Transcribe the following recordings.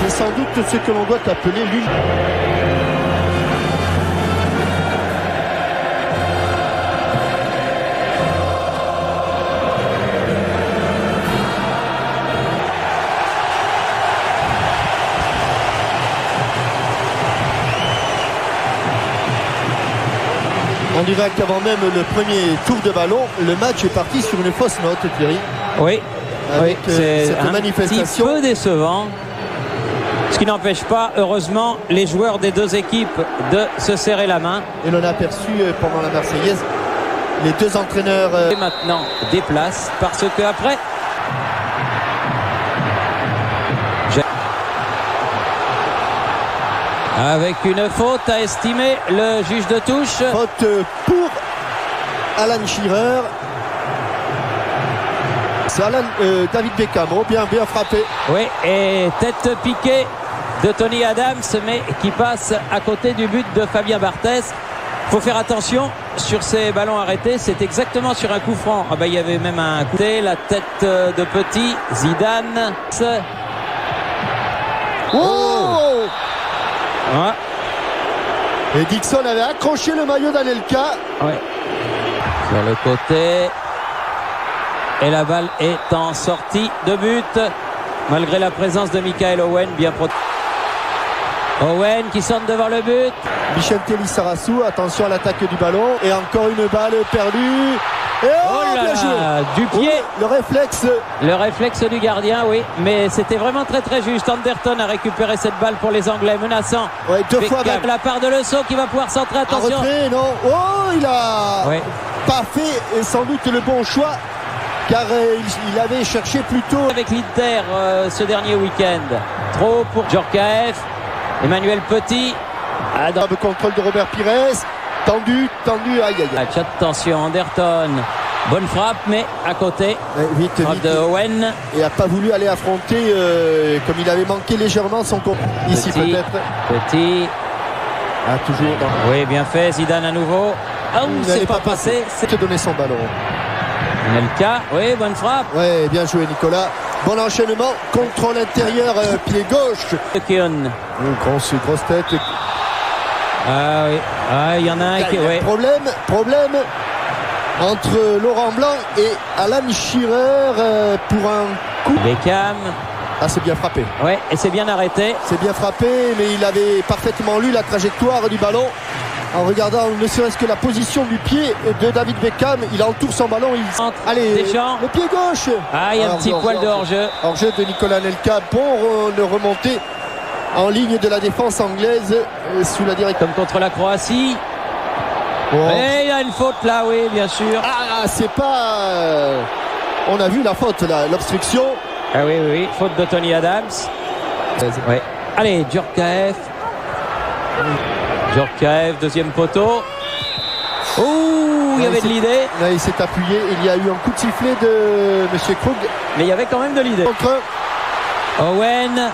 C'est sans doute ce que l'on doit appeler l'une. On dirait qu'avant même le premier tour de ballon, le match est parti sur une fausse note, Thierry. Oui, Avec c'est cette un manifestation. petit peu décevant. Ce qui n'empêche pas, heureusement, les joueurs des deux équipes de se serrer la main. Et l'on a aperçu pendant la Marseillaise les deux entraîneurs. Et maintenant, déplace parce que après. Avec une faute à estimer le juge de touche. Faute pour Alan Shearer. C'est David Beckham. Oh, bien frappé. Oui, et tête piquée de Tony Adams, mais qui passe à côté du but de Fabien Barthez. Il faut faire attention sur ces ballons arrêtés. C'est exactement sur un coup franc. Ah ben, il y avait même un coup. La tête de Petit. Zidane. Oh, Ouais. Et Dixon avait accroché le maillot d'Anelka. Ouais. Sur le côté. Et la balle est en sortie de but. Malgré la présence de Michael Owen, bien protégé. Owen qui sonne devant le but. Vicente Lissarazu, attention à l'attaque du ballon. Et encore une balle perdue. Et Oh là bien joué. là, du pied. Oh, le réflexe. Le réflexe du gardien, oui. Mais c'était vraiment très juste. Anderton a récupéré cette balle pour les Anglais, menaçant. Ouais, deux fois Beckham, la part de Le Saux qui va pouvoir centrer. en Attention. retrait, non. Oh, il a Ouais. pas fait sans doute le bon choix. Car il avait cherché plutôt. Avec l'Inter ce dernier week-end. Trop pour Djorkaeff. Emmanuel Petit. Le contrôle de Robert Pires. Tendu, aïe. Attention, Anderton. Bonne frappe, mais à côté. Vite. Frappe de Owen. Et n'a pas voulu aller affronter comme il avait manqué légèrement son compte. Ici Petit. peut-être. Petit. Ah, toujours dans. Oui, bien fait. Zidane à nouveau. Oh, Il c'est n'allait pas passé. C'est te donner son ballon. Nelka. Oui, bonne frappe. Ouais, bien joué Nicolas. Bon enchaînement. Contrôle intérieur, pied gauche. Kion. Grosse tête. Ah oui. Ah, il y en a un qui. Ouais. Problème entre Laurent Blanc et Alan Shearer pour un coup. Beckham. Ah, c'est bien frappé. Ouais, et c'est bien arrêté. C'est bien frappé, mais il avait parfaitement lu la trajectoire du ballon. En regardant ne serait-ce que la position du pied de David Beckham, il entoure son ballon. Allez, Deschamps. le pied gauche. Ah, il y a un petit poil de hors-jeu. Hors-jeu de Nicolas Anelka. Bon remonté en ligne de la défense anglaise sous la direction. Comme contre la Croatie. Oh. Et il y a une faute là, oui, bien sûr. Ah, c'est pas. On a vu la faute là, l'obstruction. Ah oui. Faute de Tony Adams. Ouais. Allez, Djorkaeff. Deuxième poteau. Ouh, il y avait de l'idée. Là, il s'est appuyé. Il y a eu un coup de sifflet de M. Krug. Mais il y avait quand même de l'idée. Contre. Owen.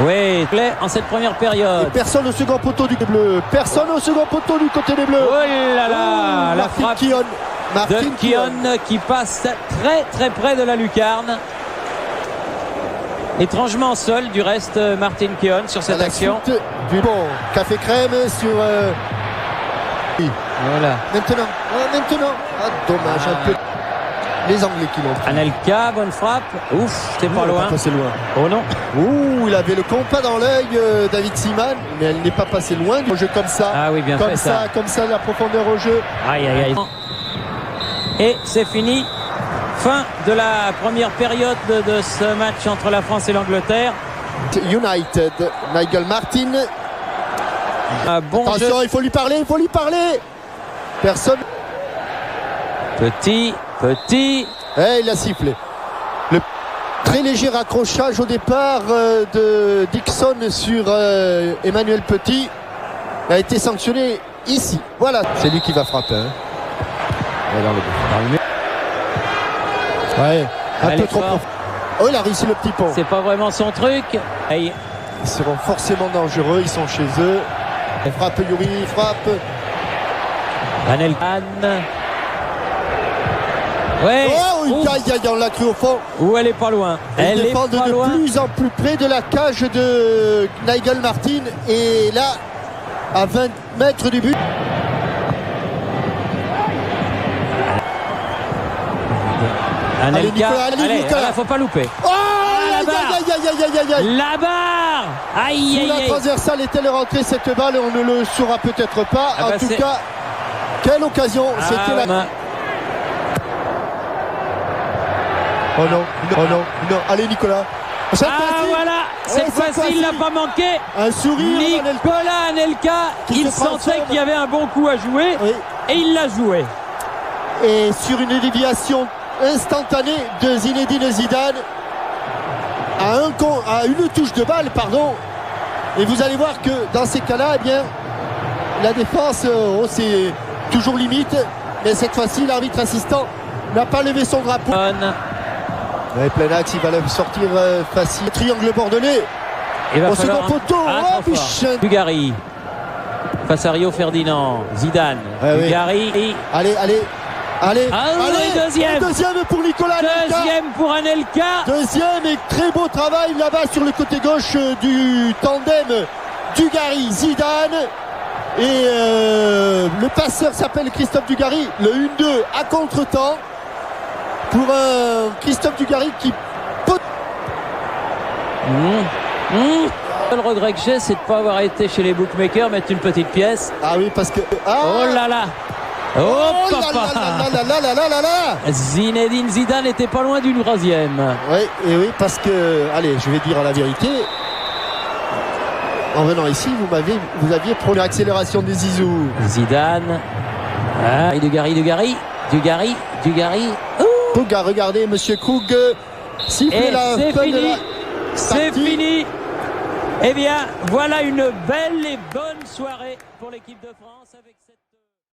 Oui, plaît en cette première période. Et personne au second poteau du bleu. Personne au second poteau du côté des bleus. Oh là là, la frappe Martin de Kion qui passe très près de la lucarne. Étrangement seul du reste Martin Kion sur cette action. Du bon café crème sur. Voilà. Maintenant. Ah, dommage. Un peu. Les Anglais qui l'ont pris. Anelka, bonne frappe. Ouf, c'était pas loin. Passé loin. Oh non. Ouh, il avait le compas dans l'œil, David Seaman, mais elle n'est pas passée loin du jeu comme ça. Ah oui, bien comme fait ça. Comme ça, la profondeur au jeu. Aïe. Et c'est fini. Fin de la première période de ce match entre la France et l'Angleterre. United, Nigel Martin. Bon attention, jeu. il faut lui parler. Personne. Petit. Il a sifflé. Le très léger raccrochage au départ de Dixon sur Emmanuel Petit a été sanctionné ici. Voilà, c'est lui qui va frapper. Hein. Ouais, un Allez, peu trop profond. Oh, il a réussi le petit pont. C'est pas vraiment son truc. Aïe. Ils seront forcément dangereux, ils sont chez eux. Frappe Yuri, frappe. Anelka. Ouais. Oh, on l'a cru au fond. Ou elle est pas loin. Elle est défend pas de loin. plus en plus près de la cage de Nigel Martin. Et là, à 20 mètres du but. Anelka. Nicolas, Allez, Nicolas. faut pas louper. Oh, la barre. aïe. La barre. Aïe, Sous aïe, la aïe. transversale est-elle rentrée cette balle? On ne le saura peut-être pas. Ah bah en tout c'est- cas, quelle occasion. C'était la... main. Oh non. Allez, Nicolas. Cette fois-ci, Voilà. Cette fois-ci, il l'a pas manqué. un sourire. Nicolas Anelka, Qui il se sentait transforme. qu'il y avait un bon coup à jouer Oui. et il l'a joué. Et sur une déviation instantanée de Zinedine Zidane à une touche de balle, pardon. Et vous allez voir que dans ces cas-là, eh bien, la défense, c'est toujours limite. Mais cette fois-ci, l'arbitre assistant n'a pas levé son drapeau. Ouais, plein axe, il va le sortir facile. Triangle bordelais. Il va Au falloir second poteau. trop fort. Michel. Dugarry face à Rio Ferdinand. Zidane. Ouais, oui. Dugarry. Allez. Deuxième. Deuxième pour Nicolas Anelka. Deuxième pour Anelka. Deuxième et très beau travail là-bas sur le côté gauche du tandem Dugarry Zidane. Et le passeur s'appelle Christophe Dugarry. Le 1-2 à contre-temps pour un Christophe Dugarry qui peut... Le regret que j'ai, c'est de ne pas avoir été chez les bookmakers mettre une petite pièce. Ah oui, parce que... Ah, Oh là là. Oh, papa. Zinedine Zidane n'était pas loin d'une troisième. Oui, et oui, parce que... Allez, je vais dire la vérité. En venant ici, vous aviez pour l'accélération des Zizou. Zidane. Ah, et Dugarry. Krug a regardé Monsieur Krug siffler Et la c'est fin fini. de la C'est partie. fini. Eh bien, voilà une belle et bonne soirée pour l'équipe de France avec cette...